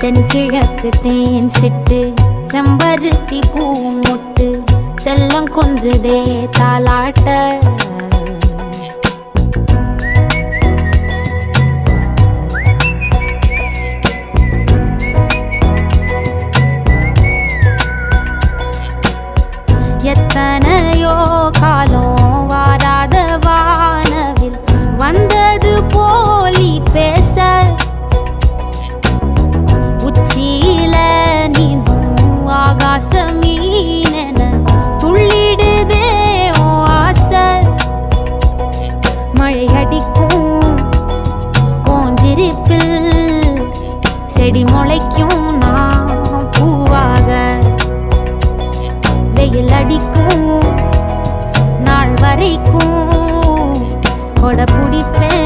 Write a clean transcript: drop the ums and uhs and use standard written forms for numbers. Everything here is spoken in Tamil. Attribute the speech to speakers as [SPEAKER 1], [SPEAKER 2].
[SPEAKER 1] தென்கிழக்கு தேன் சிட்டு செம்பருத்தி பூ முட்டு செல்லம் கொஞ்சுதே தாலாட்ட எத்தனையோ காலம் வாராத வானவில் வந்தது போலி பேச உச்சியில நீந்தும் ஆகாச மீனென துள்ளிடுதே ஓ ஆசை மழை அடிக்கும் ஓஞ்சிருப்பில் செடி முளைக்கும் நான் பூவாக வெயில் அடிக்கும் நாள் வரைக்கும் கொடை பிடிப்பேன்